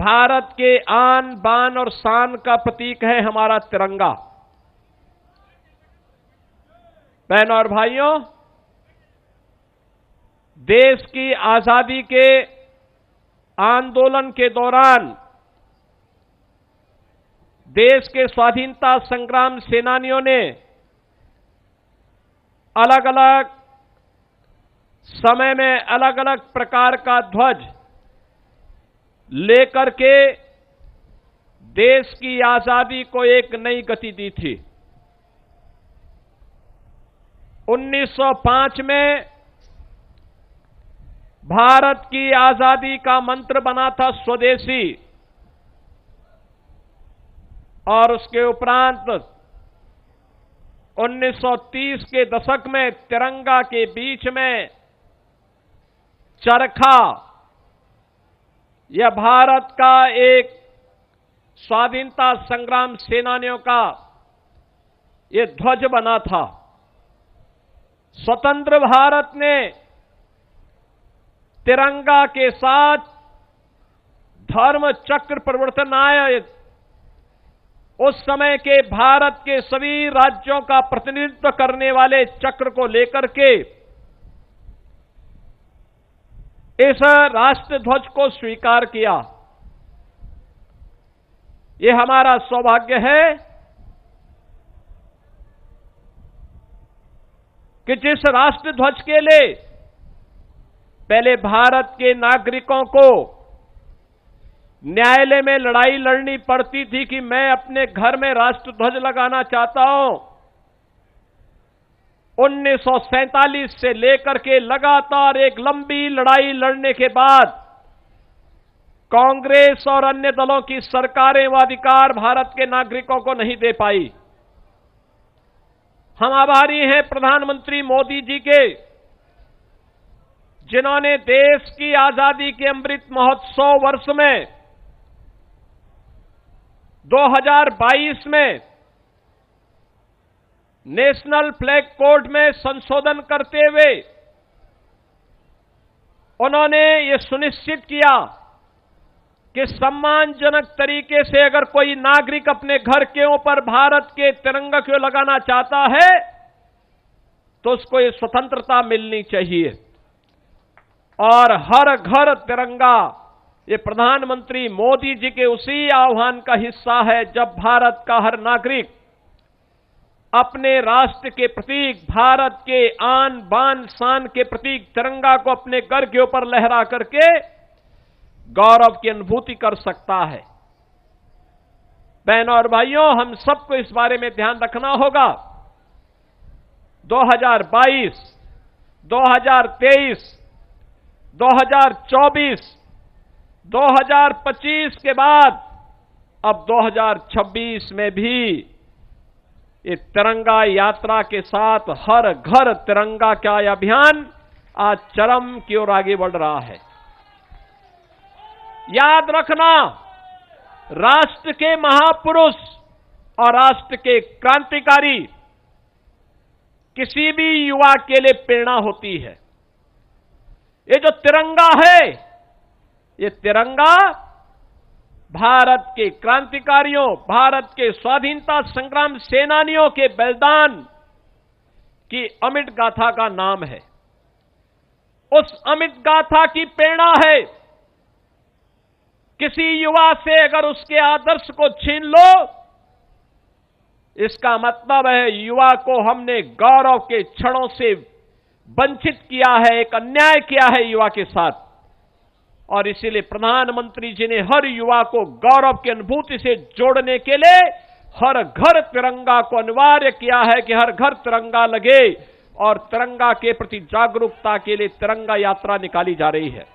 भारत के आन बान और शान का प्रतीक है हमारा तिरंगा। बहनों और भाइयों, देश की आजादी के आंदोलन के दौरान देश के स्वाधीनता संग्राम सेनानियों ने अलग अलग समय में अलग अलग प्रकार का ध्वज लेकर के देश की आजादी को एक नई गति दी थी। 1905 में भारत की आजादी का मंत्र बना था स्वदेशी, और उसके उपरांत 1930 के दशक में तिरंगा के बीच में चरखा, यह भारत का एक स्वाधीनता संग्राम सेनानियों का यह ध्वज बना था। स्वतंत्र भारत ने तिरंगा के साथ धर्म चक्र परिवर्तन आया। उस समय के भारत के सभी राज्यों का प्रतिनिधित्व करने वाले चक्र को लेकर के इस राष्ट्र ध्वज को स्वीकार किया। यह हमारा सौभाग्य है कि जिस राष्ट्र ध्वज के लिए पहले भारत के नागरिकों को न्यायालय में लड़ाई लड़नी पड़ती थी कि मैं अपने घर में राष्ट्र ध्वज लगाना चाहता हूं, 1947 से लेकर के लगातार एक लंबी लड़ाई लड़ने के बाद कांग्रेस और अन्य दलों की सरकारें वह अधिकार भारत के नागरिकों को नहीं दे पाई। हम आभारी हैं प्रधानमंत्री मोदी जी के, जिन्होंने देश की आजादी के अमृत महोत्सव वर्ष में 2022 में नेशनल फ्लैग कोड में संशोधन करते हुए उन्होंने ये सुनिश्चित किया कि सम्मानजनक तरीके से अगर कोई नागरिक अपने घर के ऊपर भारत के तिरंगा को लगाना चाहता है तो उसको ये स्वतंत्रता मिलनी चाहिए। और हर घर तिरंगा, ये प्रधानमंत्री मोदी जी के उसी आह्वान का हिस्सा है जब भारत का हर नागरिक अपने राष्ट्र के प्रतीक, भारत के आन बान शान के प्रतीक तिरंगा को अपने घर के ऊपर लहरा करके गौरव की अनुभूति कर सकता है। बहनों और भाइयों, हम सबको इस बारे में ध्यान रखना होगा। 2022, 2023, 2024, 2025 के बाद अब 2026 में भी ये तिरंगा यात्रा के साथ हर घर तिरंगा का यह अभियान आज चरम की ओर आगे बढ़ रहा है। याद रखना, राष्ट्र के महापुरुष और राष्ट्र के क्रांतिकारी किसी भी युवा के लिए प्रेरणा होती है। ये जो तिरंगा है, ये तिरंगा भारत के क्रांतिकारियों, भारत के स्वाधीनता संग्राम सेनानियों के बलिदान की अमिट गाथा का नाम है। उस अमिट गाथा की प्रेरणा है। किसी युवा से अगर उसके आदर्श को छीन लो, इसका मतलब है युवा को हमने गौरव के क्षणों से वंचित किया है, एक अन्याय किया है युवा के साथ। और इसीलिए प्रधानमंत्री जी ने हर युवा को गौरव की अनुभूति से जोड़ने के लिए हर घर तिरंगा को अनिवार्य किया है कि हर घर तिरंगा लगे, और तिरंगा के प्रति जागरूकता के लिए तिरंगा यात्रा निकाली जा रही है।